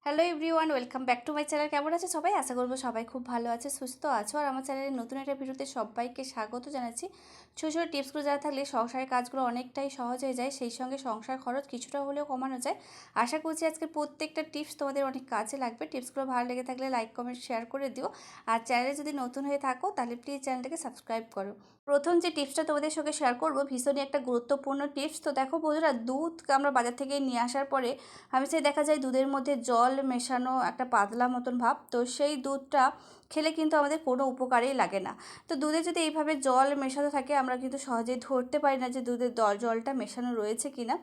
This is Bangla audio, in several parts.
Hello everyone, welcome back to my channel. কেমন আছে সবাই? আশা করবো সবাই খুব ভালো আছে, সুস্থ আছো। আর আমার চ্যানেলের নতুন একটা ভিডিওতে সবাইকে স্বাগত জানাচ্ছি। ছোটো ছোটো টিপসগুলো জানা থাকলে সংসারের কাজগুলো অনেকটাই সহজ হয়ে যায়, সেই সঙ্গে সংসার খরচ কিছুটা হলেও কমানো যায়। আশা করছি আজকের প্রত্যেকটা টিপস তোমাদের অনেক কাজে লাগবে। টিপসগুলো ভালো লেগে থাকলে লাইক, কমেন্ট, শেয়ার করে দিও। আর চ্যানেলে যদি নতুন হয়ে থাকো তাহলে প্লিজ চ্যানেলটাকে সাবস্ক্রাইব করো। প্রথম যে টিপসটা তোমাদের সঙ্গে শেয়ার করবো ভীষণই একটা গুরুত্বপূর্ণ টিপস। তো দেখো বন্ধুরা, দুধ আমরা বাজার থেকে নিয়ে আসার পরে হামেশাই দেখা যায় দুধের মধ্যে জল মেশানো একটা পাতলা মতন ভাব। তো সেই দুধটা খেলে কিন্তু আমাদের কোনো উপকারেই লাগে না। তো দুধে যদি এইভাবে জল মেশানো থাকে আমরা কিন্তু সহজেই ধরতে পারি না যে দুধের জলটা মেশানো রয়েছে কি না।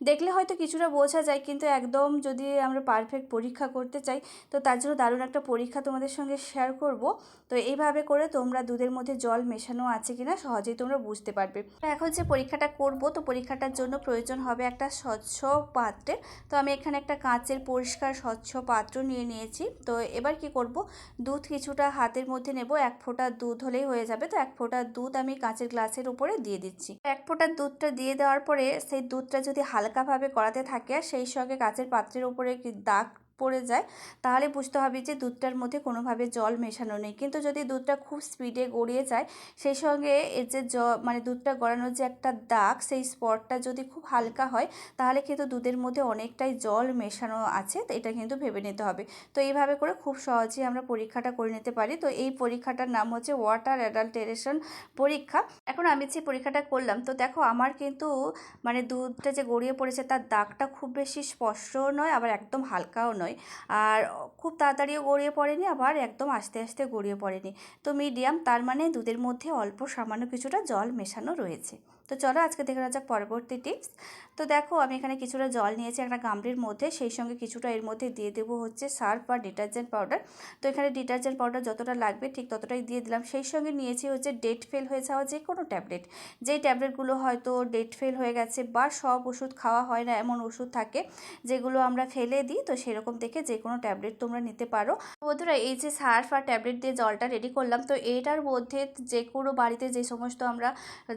দেখলে হয়তো কিছুটা বোঝা যায়, কিন্তু একদম যদি আমরা পারফেক্ট পরীক্ষা করতে চাই তো তার জন্য দারুণ একটা পরীক্ষা তোমাদের সঙ্গে শেয়ার করব। তো এইভাবে করে তোমরা দুধের মধ্যে জল মেশানো আছে কিনা সহজেই তোমরা বুঝতে পারবে। তো এখন যে পরীক্ষাটা করব, তো পরীক্ষাটার জন্য প্রয়োজন হবে একটা স্বচ্ছ পাত্রের। তো আমি এখানে একটা কাঁচের পরিষ্কার স্বচ্ছ পাত্র নিয়ে নিয়েছি। তো এবার কি করব, দুধ কিছুটা হাতের মধ্যে নেব। 1 ফোঁটা দুধ হলেই হয়ে যাবে। তো 1 ফোঁটা দুধ আমি কাঁচের গ্লাসের উপরে দিয়ে দিচ্ছি। 1 ফোঁটা দুধটা দিয়ে দেওয়ার পরে সেই দুধটা যদি হালকাভাবে গড়াতে থাকে আর সেই সঙ্গে কাঁচের পাত্রের উপরে দাগ পড়ে যায়, তাহলে বুঝতে হবে যে দুধটার মধ্যে কোনোভাবে জল মেশানো নেই। কিন্তু যদি দুধটা খুব স্পিডে গড়িয়ে যায়, সেই সঙ্গে এর যে মানে দুধটা গড়ানোর যে একটা দাগ, সেই স্পটটা যদি খুব হালকা হয়, তাহলে কিন্তু দুধের মধ্যে অনেকটাই জল মেশানো আছে। তো এটা কিন্তু ভেবে নিতে হবে। তো এইভাবে করে খুব সহজেই আমরা পরীক্ষাটা করে নিতে পারি। তো এই পরীক্ষাটার নাম হচ্ছে ওয়াটার অ্যাডাল্টারেশন পরীক্ষা। এখন আমি যে পরীক্ষাটা করলাম, তো দেখো আমার কিন্তু মানে দুধটা যে গড়িয়ে পড়েছে তার দাগটা খুব বেশি স্পষ্টও নয়, আবার একদম হালকাও নয়। আর খুব তাড়াতাড়িও গড়িয়ে পড়েনি, আবার একদম আস্তে আস্তে গড়িয়ে পড়েনি। তো মিডিয়াম, তার মানে দুধের মধ্যে অল্প সামান্য কিছুটা জল মেশানো রয়েছে। তো চলো আজকে দেখে নেওয়া যাক পরবর্তী টিপস। তো দেখো আমি এখানে কিছুটা জল নিয়েছি একটা গামলির মধ্যে, সেই সঙ্গে কিছুটা এর মধ্যে দিয়ে দেবো হচ্ছে সার্ফ বা ডিটারজেন্ট পাউডার। তো এখানে ডিটারজেন্ট পাউডার যতটা লাগবে ঠিক ততটাই দিয়ে দিলাম। সেই সঙ্গে নিয়েছি হচ্ছে ডেট ফেল হয়ে যাওয়া যে কোনো ট্যাবলেট। যেই ট্যাবলেটগুলো হয়তো ডেট ফেল হয়ে গেছে বা সব ওষুধ খাওয়া হয় না, এমন ওষুধ থাকে যেগুলো আমরা ফেলে দিই, তো সেরকম থেকে যে কোনো ট্যাবলেট তোমরা নিতে পারো। বন্ধুরা, এই যে সার্ফ আর ট্যাবলেট দিয়ে জলটা রেডি করলাম, তো এটার মধ্যে যে কোনো বাড়িতে যে সমস্ত আমরা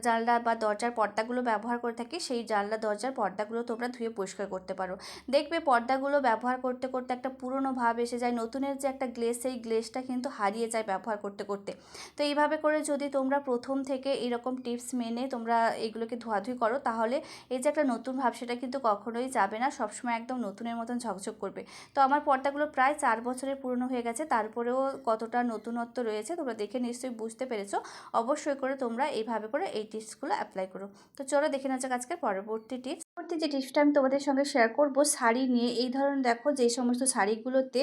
জানলা বা দরজার পর্দাগুলো ব্যবহার করে থাকি, সেই জানলা দরজার পর্দাগুলো তোমরা ধুয়ে পরিষ্কার করতে পারো। দেখবে পর্দাগুলো ব্যবহার করতে করতে একটা পুরনো ভাব এসে যায়, নতুনের যে একটা গ্লেজ, সেই গ্লেজটা কিন্তু হারিয়ে যায় ব্যবহার করতে করতে। তো এইভাবে করে যদি তোমরা প্রথম থেকে এরকম টিপস মেনে তোমরা এগুলোকে ধোয়াধুয়ি করো, তাহলে এই যে একটা নতুন ভাব সেটা কিন্তু কখনোই যাবে না, সবসময় একদম নতুনের মতন ঝকঝক করবে। তো আমার পর্দাগুলো প্রায় 4 বছরের পুরনো হয়ে গেছে, তারপরেও কতটা নতুনত্ব রয়েছে তোমরা দেখে নিশ্চয়ই বুঝতে পেরেছো। অবশ্যই করে তোমরা এইভাবে করে এই টিপসগুলো অ্যাপ্লাই করো। তো চলো দেখে নেওয়া যাক আজকে পরবর্তী টিপস। পরবর্তী যে টিপসটা আমি তোমাদের সঙ্গে শেয়ার করব শাড়ি নিয়ে। এই ধরনের দেখো যে সমস্ত শাড়িগুলোতে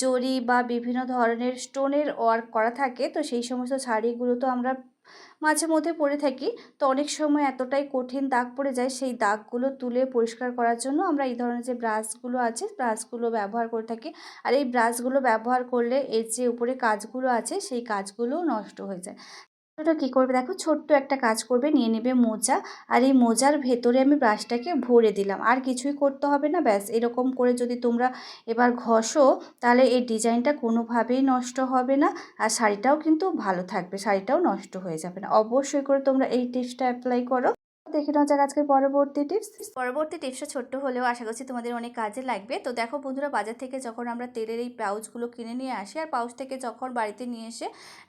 জরি বা বিভিন্ন ধরনের স্টোনের ওয়ার্ক করা থাকে, তো সেই সমস্ত শাড়িগুলো তো আমরা মাঝে মধ্যে পরে থাকি। তো অনেক সময় এতটাই কঠিন দাগ পড়ে যায়, সেই দাগগুলো তুলে পরিষ্কার করার জন্য আমরা এই ধরনের যে ব্রাশগুলো আছে, ব্রাশগুলো ব্যবহার করে থাকি। আর এই ব্রাশগুলো ব্যবহার করলে এর যে উপরে কাজগুলো আছে সেই কাজগুলোও নষ্ট হয়ে যায়। ওটা কী করবে দেখো, ছোট্ট একটা কাজ করবে, নিয়ে নেবে মোজা। আর এই মোজার ভেতরে আমি ব্রাশটাকে ভরে দিলাম, আর কিছুই করতে হবে না। ব্যাস এরকম করে যদি তোমরা এবার ঘষো, তাহলে এই ডিজাইনটা কোনোভাবেই নষ্ট হবে না। আর শাড়িটাও কিন্তু ভালো থাকবে, শাড়িটাও নষ্ট হয়ে যাবে না। অবশ্যই করে তোমরা এই টিপসটা অ্যাপ্লাই করো। দেখে নেওয়া যাক আজকের পরবর্তী টিপস। পরবর্তী টিপসটা ছোট্ট হলেও আশা করছি তোমাদের অনেক কাজে লাগবে। তো দেখো বন্ধুরা, বাজার থেকে যখন আমরা তেলের এই পাউচগুলো কিনে নিয়ে আসি, আর পাউচ থেকে যখন বাড়িতে নিয়ে এসে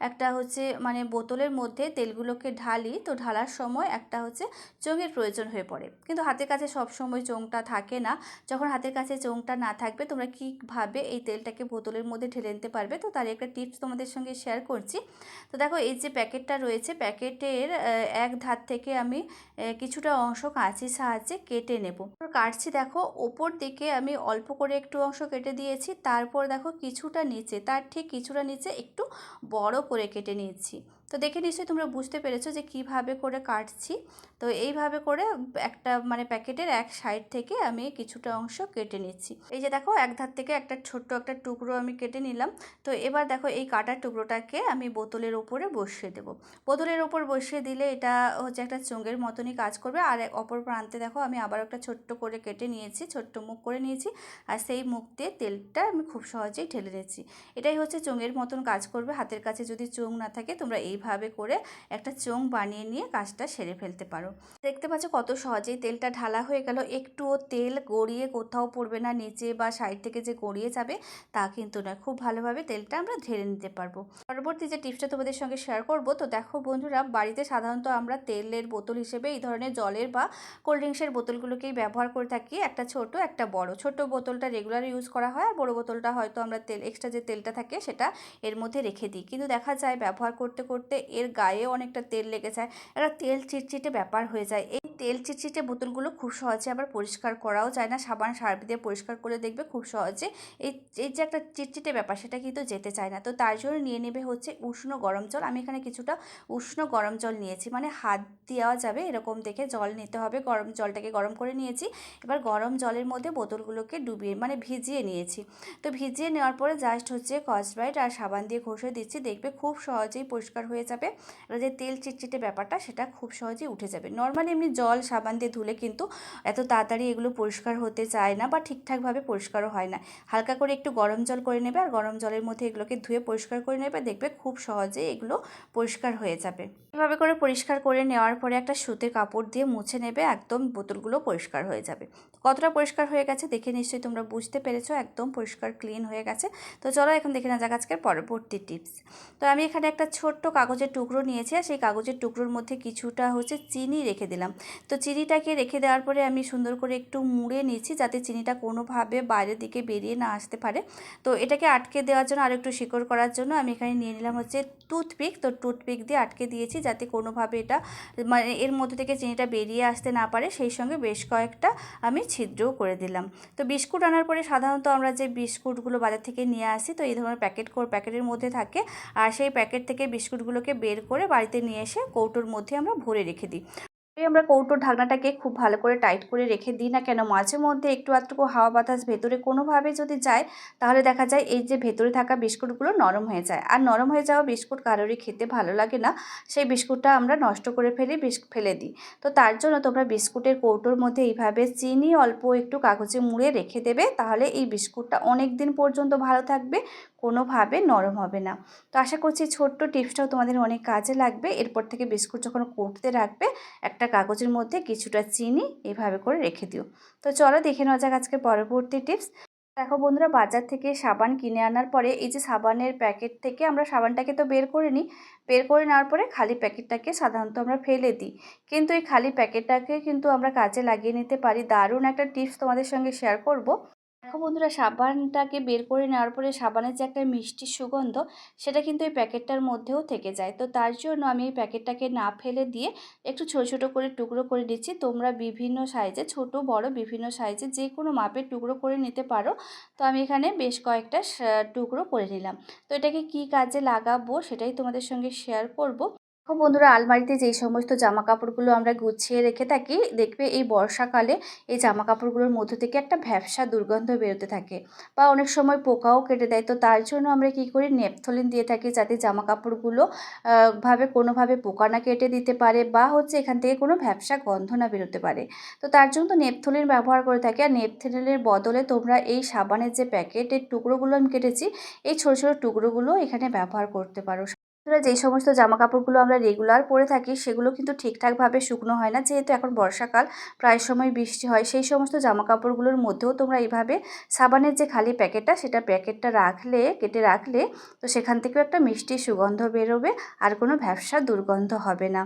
একটা হচ্ছে মানে বোতলের মধ্যে তেলগুলোকে ঢালি, তো ঢালার সময় একটা হচ্ছে চোঙের প্রয়োজন হয়ে পড়ে। কিন্তু হাতের কাছে সব সময় চোঙটা থাকে না। যখন হাতের কাছে চোঙটা না থাকবে, তোমরা কীভাবে এই তেলটাকে বোতলের মধ্যে ঢেলে নিতে পারবে, তো তার একটা টিপস তোমাদের সঙ্গে শেয়ার করছি। তো দেখো এই যে প্যাকেটটা রয়েছে, প্যাকেটের এক ধার থেকে আমি কিছুটা অংশ কাঁচির সাহায্যে কেটে নেব। কাটছি দেখো, ওপর দিকে আমি অল্প করে একটু অংশ কেটে দিয়েছি, তারপর দেখো কিছুটা নিচে, তার ঠিক কিছুটা নিচে একটু বড় করে কেটে নিয়েছি। তো দেখে নিশ্চয়ই তোমরা বুঝতে পেরেছো যে কিভাবে করে কাটছি। তো এইভাবে করে একটা মানে প্যাকেটের এক সাইড থেকে আমি কিছুটা অংশ কেটে নিচ্ছি। এই যে দেখো, এক ধার থেকে একটা ছোট্ট একটা টুকরো আমি কেটে নিলাম। তো এবার দেখো এই কাটার টুকরোটাকে আমি বোতলের ওপরে বসিয়ে দেবো। বোতলের ওপর বসিয়ে দিলে এটা হচ্ছে একটা চোঙের মতনই কাজ করবে। আর অপর প্রান্তে দেখো আমি আবার একটা ছোট্ট করে কেটে নিয়েছি, ছোট্ট মুখ করে নিয়েছি। আর সেই মুখ দিয়ে তেলটা আমি খুব সহজেই ঢেলে নিয়েছি। এটাই হচ্ছে চোঙের মতন কাজ করবে। হাতের কাছে যদি চোঙ না থাকে, তোমরা এইভাবে করে একটা চোঙ বানিয়ে নিয়ে কাজটা সেরে ফেলতে পারো। দেখতে পাচ্ছ কত সহজেই তেলটা ঢালা হয়ে গেল, একটুও তেল গড়িয়ে কোথাও পড়বে না, নিচে বা সাইড থেকে যে গড়িয়ে যাবে তা কিন্তু না, খুব ভালোভাবে তেলটা আমরা ঢেলে নিতে পারবো। পরবর্তী যে টিপসটা তোমাদের সঙ্গে শেয়ার করব, তো দেখো বন্ধুরা, বাড়িতে সাধারণত আমরা তেলের বোতল হিসেবে এই ধরনের জলের বা কোল্ড ড্রিঙ্কসের বোতলগুলোকেই ব্যবহার করে থাকি, একটা ছোট একটা বড়। ছোট বোতলটা রেগুলার ইউজ করা হয়, আর বড় বোতলটা হয়তো আমরা এক্সট্রা যে তেলটা থাকে সেটা এর মধ্যে রেখে দিই। কিন্তু দেখা যায় ব্যবহার করতে করতে এর গায়ে অনেকটা তেল লেগে যায়, একটা তেল চিটচিটে ব্যাপার হয়ে যায়। এই তেল চিটচিটে বোতলগুলো খুব সহজে আবার পরিষ্কার করাও যায় না, সাবান সার্ফ দিয়ে পরিষ্কার করে দেখবে খুব সহজে এই এই যে একটা চিটচিটে ব্যাপার সেটা কিন্তু যেতে চায় না। তো তার জন্য নিয়ে নেবে হচ্ছে উষ্ণ গরম জল। আমি এখানে কিছুটা উষ্ণ গরম জল নিয়েছি, মানে হাত দেওয়া যাবে এরকম দেখে জল নিতে হবে। গরম জলটাকে গরম করে নিয়েছি, এবার গরম জলের মধ্যে বোতলগুলোকে ডুবিয়ে মানে ভিজিয়ে নিয়েছি। তো ভিজিয়ে নেওয়ার পরে জাস্ট হচ্ছে স্কচ ব্রাইট আর সাবান দিয়ে ঘষে দিচ্ছি, দেখবে খুব সহজেই পরিষ্কার হয়ে যাবে। আর যে তেল চিটচিটে ব্যাপারটা সেটা খুব সহজেই উঠে যাবে। নর্মালি এমনি জল সাবান দিয়ে ধুলে কিন্তু এত তাড়াতাড়ি এগুলো পরিষ্কার হতে চায় না বা ঠিকঠাকভাবে পরিষ্কারও হয় না। হালকা করে একটু গরম জল করে নেবে, আর গরম জলের মধ্যে এগুলোকে ধুয়ে পরিষ্কার করে নেবে, দেখবে খুব সহজেই এগুলো পরিষ্কার হয়ে যাবে। এভাবে করে পরিষ্কার করে নেওয়ার পরে একটা সুতির কাপড় দিয়ে মুছে নেবে, একদম বোতলগুলো পরিষ্কার হয়ে যাবে। কতটা পরিষ্কার হয়ে গেছে দেখে নিশ্চয়ই তোমরা বুঝতে পেরেছো, একদম পরিষ্কার ক্লিন হয়ে গেছে। তো চলো এখন দেখে না যাক আজকের পরবর্তী টিপস। তো আমি এখানে একটা ছোট্ট কাগজের টুকরো নিয়েছি, আর সেই কাগজের টুকরোর মধ্যে কিছুটা হচ্ছে চিনি রেখে দিলাম। তো চিনিটাকে রেখে দেওয়ার পরে আমি সুন্দর করে একটু মুড়ে নিচ্ছি, যাতে চিনিটা কোনোভাবে বাইরের দিকে বেরিয়ে না আসতে পারে। তো এটাকে আটকে দেওয়ার জন্য আর একটু শিকড় করার জন্য আমি এখানে নিয়ে নিলাম হচ্ছে টুথপিক। তো টুথপিক দিয়ে আটকে দিয়েছি, যাতে কোনোভাবে এটা মানে এর মধ্যে থেকে চিনিটা বেরিয়ে আসতে না পারে। সেই সঙ্গে বেশ কয়েকটা আমি ছিদ্রও করে দিলাম। তো বিস্কুট আনার পরে সাধারণত আমরা যে বিস্কুটগুলো বাজার থেকে নিয়ে আসি, তো এই ধরনের প্যাকেটের মধ্যে থাকে, আর সেই প্যাকেট থেকে বিস্কুটগুলোকে বের করে বাড়িতে নিয়ে এসে কৌটোর মধ্যে আমরা ভরে রেখে দিই। আমরা কৌটোর ঢাকনাটাকে খুব ভালো করে টাইট করে রেখে দিই না কেন, মাঝে মধ্যে একটু আধটুকু হাওয়া বাতাস ভেতরে কোনোভাবে যদি যায়, তাহলে দেখা যায় এই যে ভেতরে থাকা বিস্কুটগুলো নরম হয়ে যায়। আর নরম হয়ে যাওয়া বিস্কুট কারোরই খেতে ভালো লাগে না, সেই বিস্কুটটা আমরা নষ্ট করে ফেলে দিই। তো তার জন্য তোমরা বিস্কুটের কৌটোর মধ্যে এইভাবে চিনি অল্প একটু কাগজে মুড়ে রেখে দেবে, তাহলে এই বিস্কুটটা অনেক দিন পর্যন্ত ভালো থাকবে, কোনোভাবে নরম হবে না। তো আশা করছি ছোট্ট টিপসটাও তোমাদের অনেক কাজে লাগবে। এরপর থেকে বিস্কুট যখন কৌটোতে রাখবে, একটা কাগজের মধ্যে কিছুটা চিনি এভাবে করে রেখে দিও। তো চলো দেখে নেওয়া যাক আজকে পরবর্তী টিপস। দেখো বন্ধুরা, বাজার থেকে সাবান কিনে আনার পরে এই যে সাবানের প্যাকেট থেকে আমরা সাবানটাকে তো বের করে নিই, বের করে নেওয়ার পরে খালি প্যাকেটটাকে সাধারণত আমরা ফেলে দিই। কিন্তু এই খালি প্যাকেটটাকে কিন্তু আমরা কাজে লাগিয়ে নিতে পারি। দারুণ একটা টিপস তোমাদের সঙ্গে শেয়ার করব। দেখো বন্ধুরা, সাবানটাকে বের করে নেওয়ার পরে সাবানের যে একটা মিষ্টি সুগন্ধ, সেটা কিন্তু এই প্যাকেটটার মধ্যেও থেকে যায়। তো তার জন্য আমি এই প্যাকেটটাকে না ফেলে দিয়ে একটু ছোট ছোট করে টুকরো করে দিচ্ছি। তোমরা বিভিন্ন সাইজে, ছোট বড় বিভিন্ন সাইজে যে কোনো মাপের টুকরো করে নিতে পারো। তো আমি এখানে বেশ কয়েকটা টুকরো করে নিলাম। তো এটাকে কি কাজে লাগাবো সেটাই তোমাদের সঙ্গে শেয়ার করব। দেখো বন্ধুরা, আলমারিতে যেই সমস্ত জামা কাপড়গুলো আমরা গুছিয়ে রেখে থাকি, দেখবে এই বর্ষাকালে এই জামা কাপড়গুলোর মধ্যে থেকে একটা ভ্যাপসা দুর্গন্ধ বেরোতে থাকে, বা অনেক সময় পোকাও কেটে দেয়। তো তার জন্য আমরা কি করি, নেপথলিন দিয়ে থাকি, যাতে জামা কাপড়গুলো কোনোভাবে পোকা না কেটে দিতে পারে, বা হচ্ছে এখান থেকে কোনো ভ্যাপসা গন্ধ না বেরোতে পারে। তো তার জন্য তো নেপথলিন ব্যবহার করে থাকি। আর নেপথলিনের বদলে তোমরা এই সাবানের যে প্যাকেটের টুকরোগুলো আমি কেটেছি, এই ছোটো ছোটো টুকরোগুলো এখানে ব্যবহার করতে পারো। যেই সমস্ত জামা কাপড়গুলো আমরা রেগুলার পরে থাকি, সেগুলো কিন্তু ঠিকঠাকভাবে শুকনো হয় না, যেহেতু এখন বর্ষাকাল, প্রায় সময় বৃষ্টি হয়। সেই সমস্ত জামা কাপড়গুলোর মধ্যেও তোমরা এইভাবে সাবানের যে খালি প্যাকেটটা, সেটা প্যাকেটটা কেটে রাখলে, তো সেখান থেকেও একটা মিষ্টি সুগন্ধ বেরোবে, আর কোনো ভ্যাপসা দুর্গন্ধ হবে না।